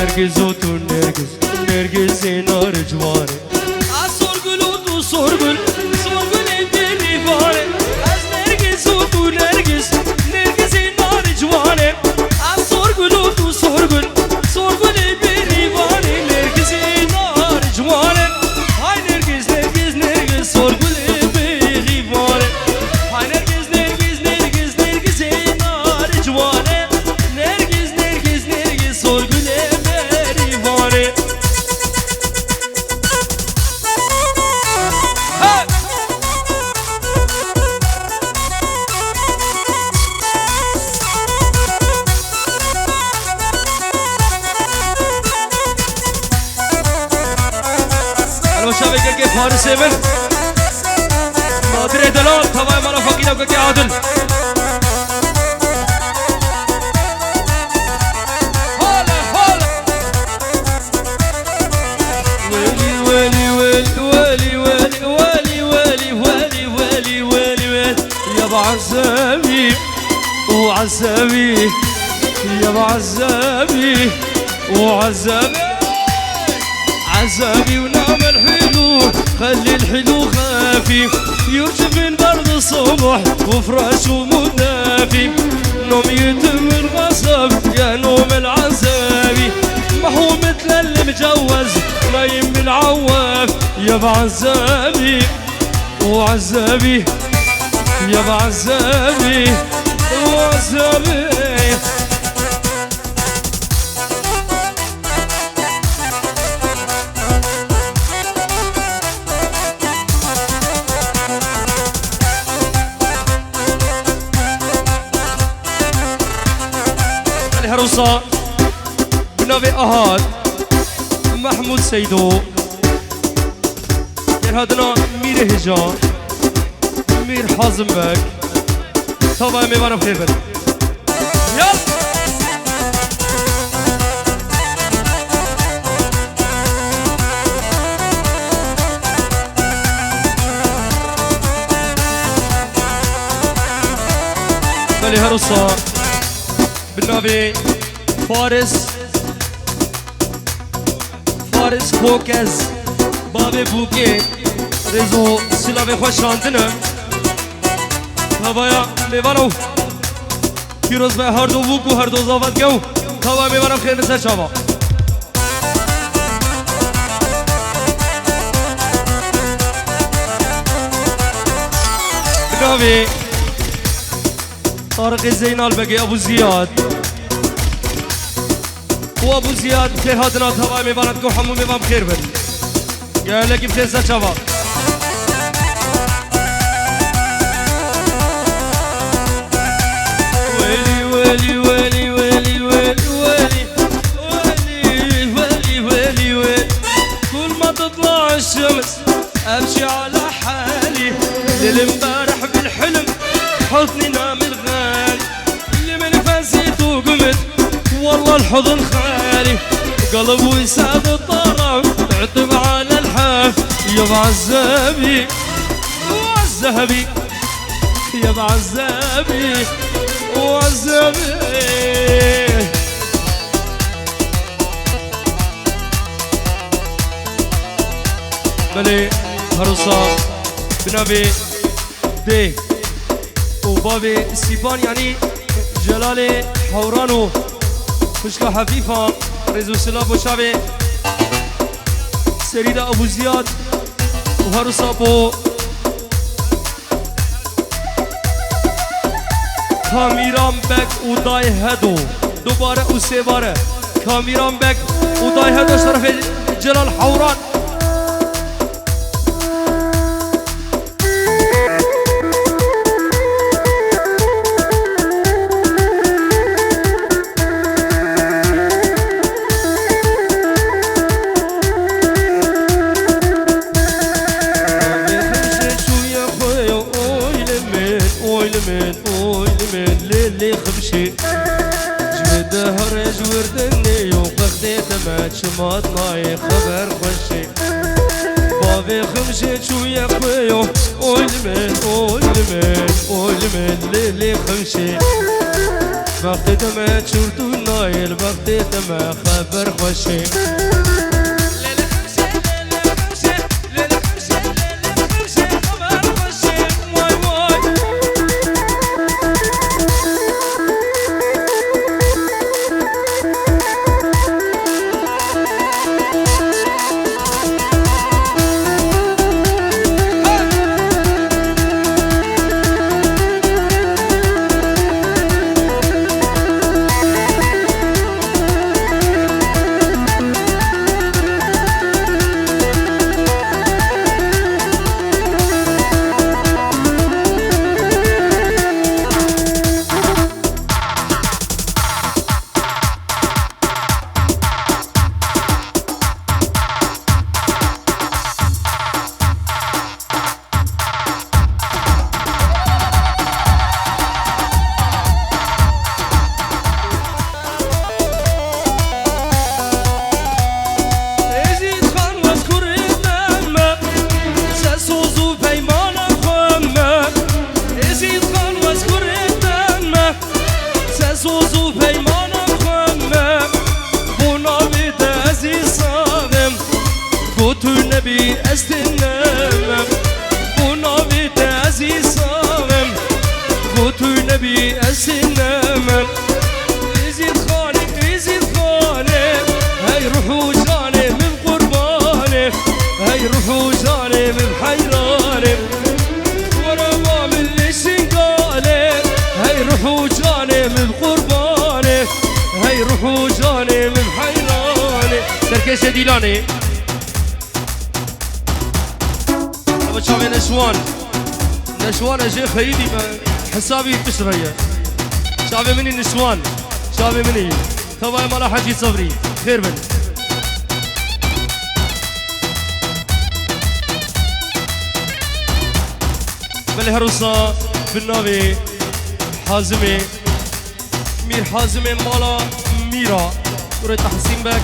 نرجس وتو نرجس نرجس نار جواني عالصورقل وتو صورقل صورقل انتني فاني از نرجس وتو نرجس نرجس نار جواني عالصورقل وتو صورقل صورقل انتني فاني نرجس نار جواني هاي نرجس نرجس نرجس صورقل انتني فاني هاي نرجس نرجس نرجس نرجس نار جواني نرجس نرجس نرجس صورقل شبكة كيف هاري سيفن نادر دلال تبعي مالا فقيدة وكي عادل هلا هلا ويلي ويلي ويلي ويلي ويلي ويلي ويلي ويلي ويلي ويلي يا بعزابي وعزابي يا بعزابي وعزابي عزابي ونعم الحلو خلي الحلو خفيف يرجف من برد الصبح وفراشه مدافي نوم يتم الغصب يا نوم العزابي ما هو مثل اللي مجوز نايم من عواف يا بعزابي وعزابي يا بعزابي وعزابي هروسا بنافي أهاد محمود سيدو يرهدنا مير هجان مير حازم بك طبعا ميوانا بخير يلا بلي هروسا بنابي فارس فوكز بابي بوكي رزو سلافي خوش شاندنه هوايا میوانو پیروز به هر دو بوکو هر دو زاوت گو هوا میوانم خیر نسه شاوا بنابي طارق زينال بقي ابو زياد وابو زياد بخير هادنا هواي ميبانت كو حمو ميبان بخير بن قال لك بخير شباب ويلي ويلي ويلي ويلي ويلي ويلي ويلي ويلي ويلي ويلي كل ما تطلع الشمس امشي على حالي للمبارح بالحلم حضني نام الغالي اللي من فنسيت وقمت والله الحضن خالي قلب ويساد الطرف تعتب على الحاف يا بعزابي وعزابي يا بعزابي وعزابي بلي هروسا بنابي دي وبابي سيبان يعني جلالي حورانو مشكلة حفيفة رزو سلاب وشابي سريدة أبو زياد وهروسا بو کامیران بک اودای هدو دوباره او سه باره کامیران بک اودای هدو طرف جلال حوران للي خمشي جمد هرج وردني وقخدي تمات شمات معي خبر خوشي بابي خمشي شوية خويو قول من للي خمشي وقت دم چورتو نایل وقت دم خبر خوشی استنام ونبي تعزي صامم قوتو نبي استنام يزيد خاني هاي روحو جاني من قرباني هاي روحو جاني من حيراني ورا ما من الشنقالي هاي روحو جاني من قرباني هاي روحو جاني من حيراني تركيش ديلاني شافي نشوان اجي خيدي حسابي بشريه شافي مني نشوان شافي مني طبعا ما راح اجي صبري خير من بالهروسه بالنبي حازمي مير حازمي مالا ميرا وري تحسين بك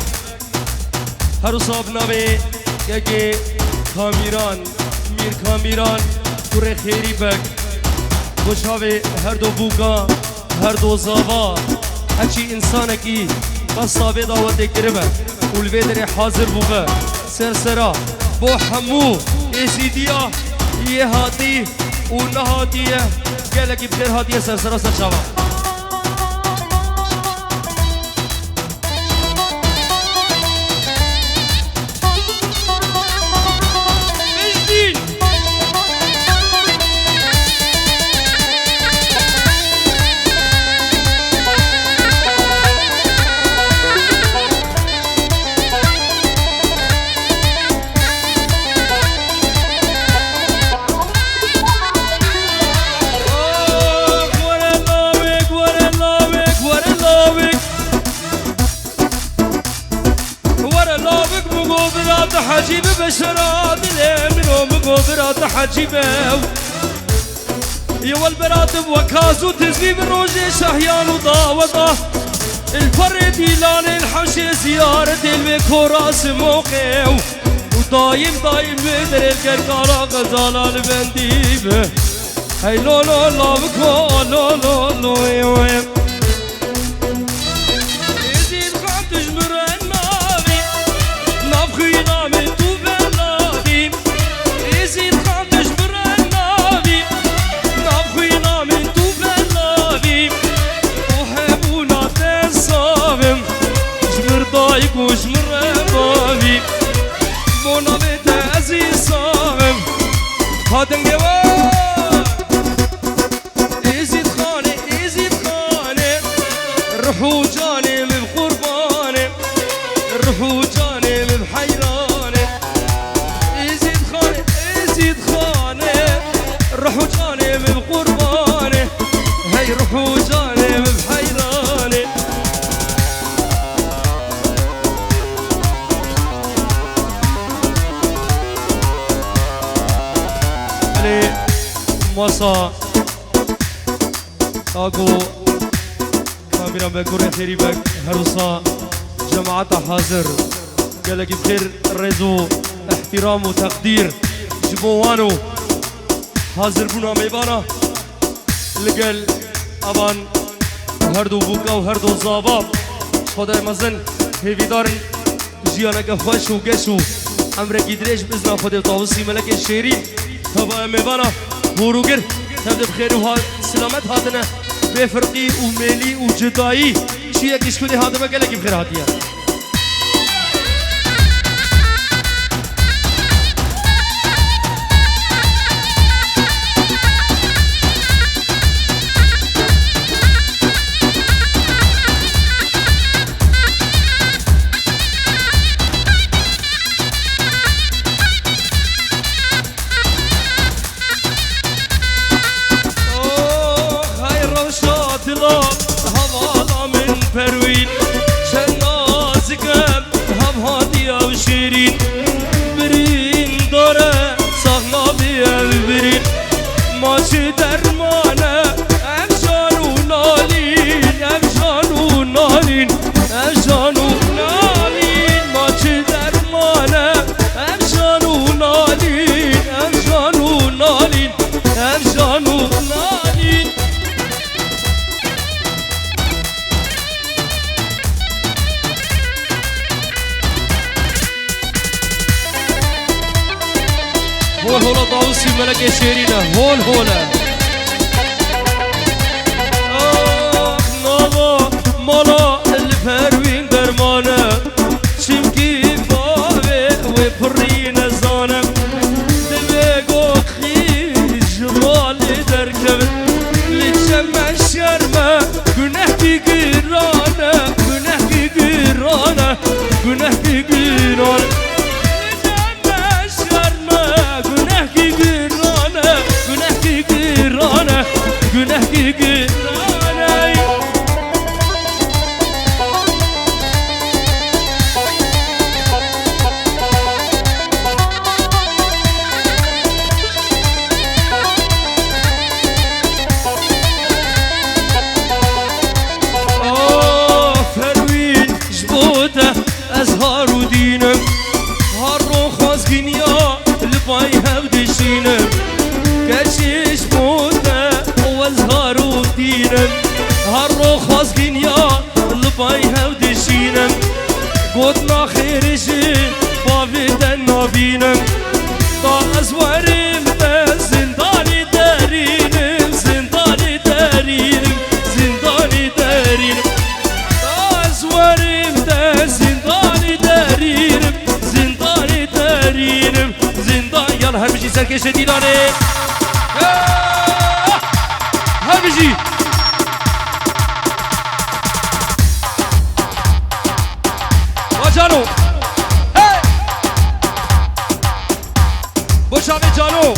هروسه بالنبي يجي کامیران میر کامیران کره خیری بک خوشحاوی هر دو بوگا هر دو زاوا هچی انسانه کی بس صابه داوته کربه اولوی دره حاضر بوگا سرسرا بو حمو ایسیدیا یه هاتی و نهاتیه گله کی بخیر هاتیه سرسرا سرچاوا حجيب بشرات منو مقبرات حجيبه يا البرات وكازو تزبي بالروجي شهيان وضاوضه الفرد يلان الحشي زيارة المكوراس موقع ودايم بدر الكركارة غزالة البنديبه هاي لو لو لو بكو لو لو لو يوم يزيد خام تجمر النابي نبخينا من توبلادي يزيد خام تجمر النابي نبخينا من توبلادي وحبونا تنصابم جمر ضايق وجمر بابي بونا بتعزي صابم هادن جواب روحو جاني من قرباني روحو جاني من حيراني يزيد خاني روحو جاني من قرباني هاي روحو جاني من حيراني علي موسى اقو كاميرا بكوري خيري بك هروسا جماعة حاضر قالك بخير رزو احترام وتقدير جبوانو حاضر بنا ميبانا لقل ابان هر دو بوکا و هر دو زابا خدای مزن هیویدارن جیانک خوش و گش و امرکی دریش بزنا خود طاوسی ملک شیرین تبا میوانا بروگر تبدو بخیر و سلامت هاتنه بفرقی و میلی و جدایی چیه کشکودی هاتمه گلکی بخیر هاتیه پروین چند نازکم هم هادی و شیرین برین داره ساغنا بیل برین ماچی درمانه افشان و نالین افشان و نالین افشان و نالین ماچی درمانه افشان و نالین افشان و نالین افشان و نالین هول هولا طاووسی ملک شیرینه هول هولا آخ ناوا مالا الپروین درمانه چمکی باوه و پرین زانه دوه گو خیش مالی درکبت لچم شرمه گناه کی گرانه گناه کی گرانه گناه کی گرانه günah gibi ranay Fervin jbote azhar u dinem har ro khazgin ya lbay hevdishinem kachish bote azhar u dinem har ro khazgin ya lbay hevdishinem god na khairishin baviden nabinem ta azwarim de zindani derinim zindani derinim zindani derinim azwarim de zindani derinim zindani derinim zindan yalla her bir serkeşe dilane Habici Bacano Hey Boşave Cano